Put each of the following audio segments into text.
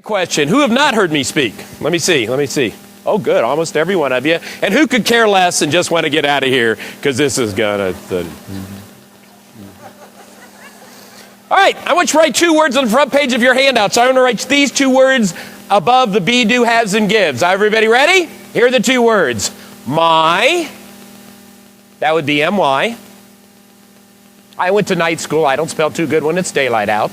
Question, who have not heard me speak? Let me see. Oh, good, almost every one of you. And who could care less and just want to get out of here because this is gonna... All right, I want you to write 2 words on the front page of your handout. So I want to write these 2 words above the be, do, has, and gives. Everybody ready? Here are the 2 words. My, that would be M-Y. I went to night school. I don't spell too good when it's daylight out.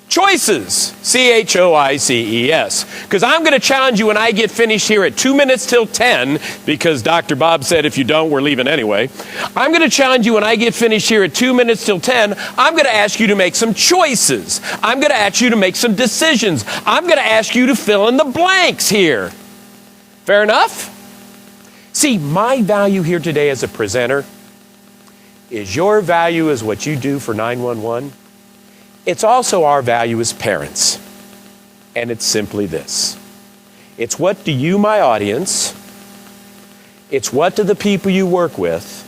Choices, C-H-O-I-C-E-S. Because I'm going to challenge you when I get finished here at 2 minutes till 10, because Dr. Bob said if you don't, we're leaving anyway. I'm going to challenge you when I get finished here at 2 minutes till 10, I'm going to ask you to make some choices. I'm going to ask you to make some decisions. I'm going to ask you to fill in the blanks here. Fair enough? See, my value here today as a presenter is your value is what you do for 911. It's also our value as parents. And it's simply this. It's what do you, my audience, it's what do the people you work with,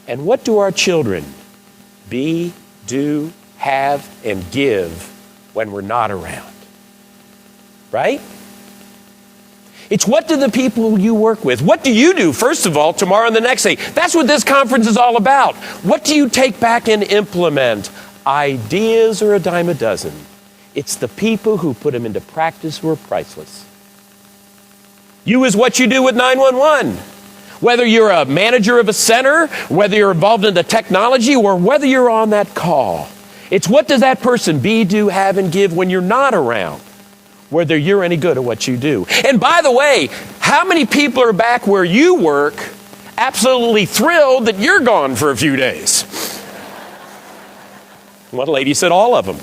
and what do our children be, do, have, and give when we're not around? Right? It's what do the people you work with, what do you do, first of all, tomorrow and the next day? That's what this conference is all about. What do you take back and implement? Ideas are a dime a dozen. It's the people who put them into practice who are priceless. You is what you do with 911. Whether you're a manager of a center, whether you're involved in the technology, or whether you're on that call. It's what does that person be, do, have, and give when you're not around, whether you're any good at what you do. And by the way, how many people are back where you work absolutely thrilled that you're gone for a few days? One lady said all of them.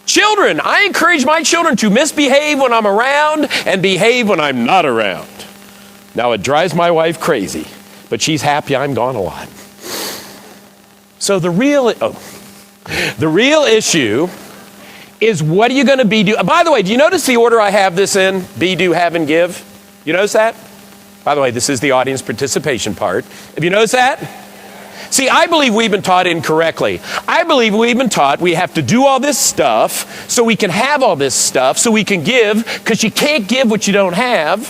Children, I encourage my children to misbehave when I'm around and behave when I'm not around. Now, it drives my wife crazy, but she's happy I'm gone a lot. So the real issue is what are you going to be do? By the way, do you notice the order I have this in? Be, do, have, and give? You notice that? By the way, this is the audience participation part. Have you noticed that? See, I believe we've been taught incorrectly. I believe we've been taught we have to do all this stuff so we can have all this stuff, so we can give, because you can't give what you don't have.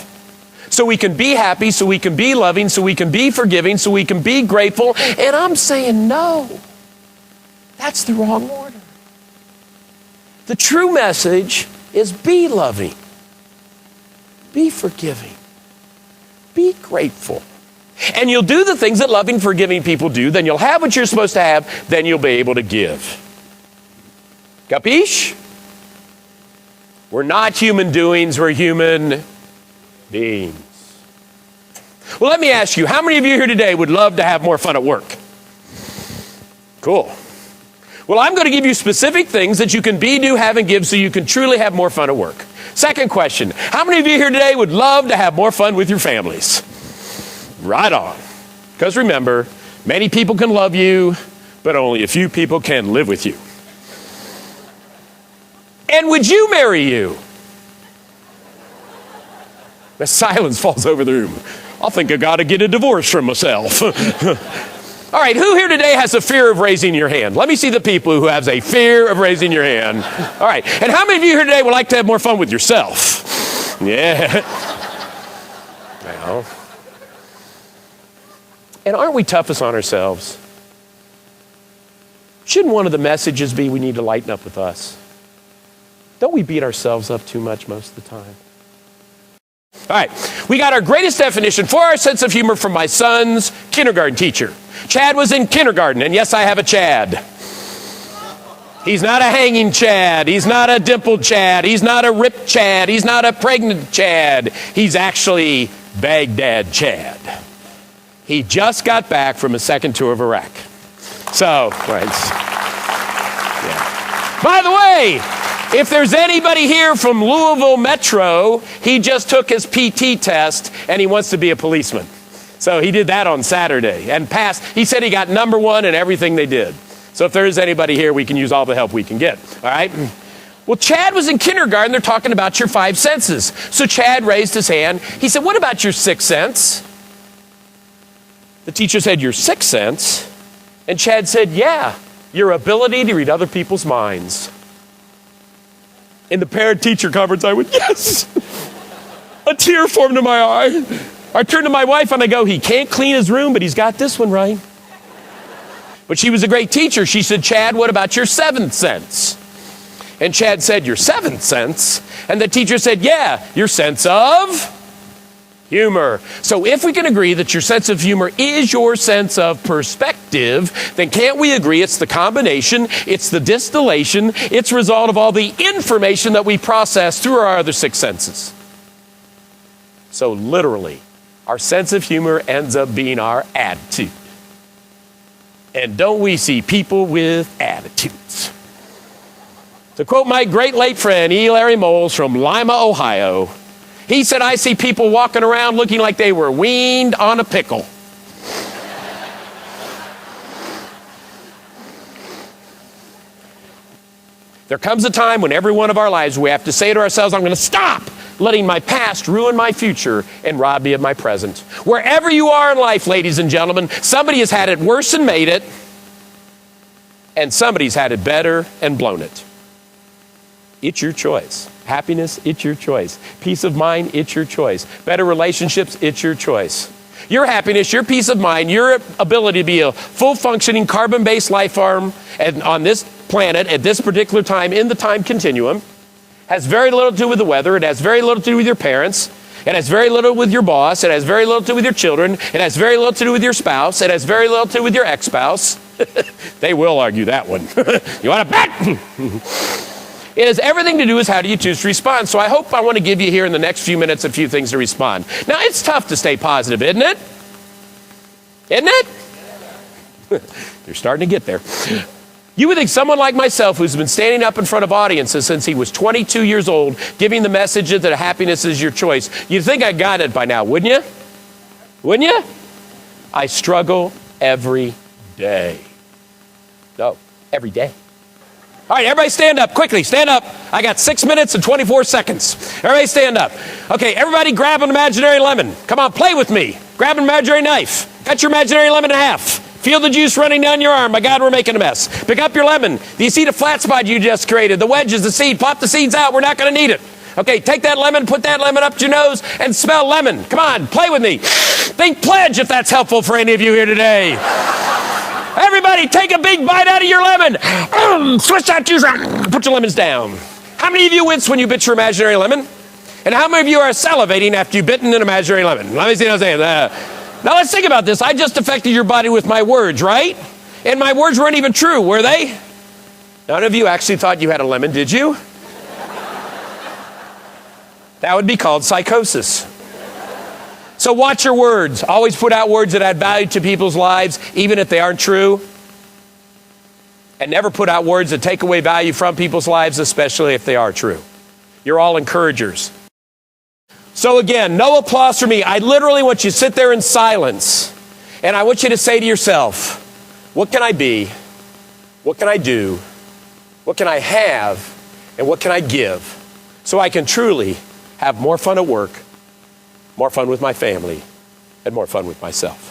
So we can be happy, so we can be loving, so we can be forgiving, so we can be grateful. And I'm saying no. That's the wrong order. The true message is be loving, be forgiving, be grateful. And you'll do the things that loving, forgiving people do, then you'll have what you're supposed to have, then you'll be able to give. Capiche? We're not human doings, we're human beings. Well, let me ask you, how many of you here today would love to have more fun at work? Cool. Well, I'm going to give you specific things that you can be, do, have, and give so you can truly have more fun at work. Second question, how many of you here today would love to have more fun with your families? Right on. Because remember, many people can love you, but only a few people can live with you. And would you marry you? The silence falls over the room. I think I got to get a divorce from myself. All right, who here today has a fear of raising your hand? Let me see the people who have a fear of raising your hand. All right, and how many of you here today would like to have more fun with yourself? Yeah. Well. And aren't we toughest on ourselves? Shouldn't one of the messages be we need to lighten up with us? Don't we beat ourselves up too much most of the time? All right, we got our greatest definition for our sense of humor from my son's kindergarten teacher. Chad was in kindergarten, and yes, I have a Chad. He's not a hanging Chad. He's not a dimpled Chad. He's not a ripped Chad. He's not a pregnant Chad. He's actually Baghdad Chad. He just got back from a second tour of Iraq. So, right. Yeah. By the way, if there's anybody here from Louisville Metro, he just took his PT test and he wants to be a policeman. So he did that on Saturday and passed. He said he got number 1 in everything they did. So if there is anybody here, we can use all the help we can get. All right? Well, Chad was in kindergarten. They're talking about your 5 senses. So Chad raised his hand. He said, what about your 6th sense? The teacher said, your 6th sense? And Chad said, yeah, your ability to read other people's minds. In the parent-teacher conference, I went, yes! A tear formed in my eye. I turned to my wife and I go, he can't clean his room, but he's got this one right. But she was a great teacher. She said, Chad, what about your seventh sense? And Chad said, your seventh sense? And the teacher said, yeah, your sense of humor. So if we can agree that your sense of humor is your sense of perspective, then can't we agree it's the combination, it's the distillation, it's a result of all the information that we process through our other six senses? So literally, our sense of humor ends up being our attitude. And don't we see people with attitudes? To quote my great late friend, E. Larry Moles from Lima, Ohio, he said, I see people walking around looking like they were weaned on a pickle. There comes a time when every one of our lives we have to say to ourselves, I'm going to stop letting my past ruin my future and rob me of my present. Wherever you are in life, ladies and gentlemen, somebody has had it worse and made it, and somebody's had it better and blown it. It's your choice. Happiness, it's your choice. Peace of mind, it's your choice. Better relationships, it's your choice. Your happiness, your peace of mind, your ability to be a full-functioning carbon-based life form on this planet at this particular time in the time continuum has very little to do with the weather. It has very little to do with your parents. It has very little with your boss. It has very little to do with your children. It has very little to do with your spouse. It has very little to do with your ex-spouse. They will argue that one. You want to bet? It has everything to do with how do you choose to respond. So I want to give you here in the next few minutes a few things to respond. Now, it's tough to stay positive, isn't it? Isn't it? You're starting to get there. You would think someone like myself who's been standing up in front of audiences since he was 22 years old, giving the message that happiness is your choice, you'd think I got it by now, wouldn't you? Wouldn't you? I struggle every day. No, every day. All right, everybody stand up. Quickly, stand up. I got 6 minutes and 24 seconds. Everybody stand up. Okay, everybody grab an imaginary lemon. Come on, play with me. Grab an imaginary knife. Cut your imaginary lemon in half. Feel the juice running down your arm. My God, we're making a mess. Pick up your lemon. Do you see the flat spot you just created? The wedges, the seed. Pop the seeds out. We're not going to need it. Okay, take that lemon, put that lemon up your nose, and smell lemon. Come on, play with me. Think pledge if that's helpful for any of you here today. Everybody, take a big bite out of your lemon. Swish that juice out. Put your lemons down. How many of you wince when you bit your imaginary lemon? And how many of you are salivating after you've bitten an imaginary lemon? Let me see what I'm saying. Now let's think about this. I just affected your body with my words, right? And my words weren't even true, were they? None of you actually thought you had a lemon, did you? That would be called psychosis. So watch your words. Always put out words that add value to people's lives, even if they aren't true. And never put out words that take away value from people's lives, especially if they are true. You're all encouragers. So again, no applause for me. I literally want you to sit there in silence. And I want you to say to yourself, what can I be? What can I do? What can I have? And what can I give? So I can truly have more fun at work, more fun with my family, and more fun with myself.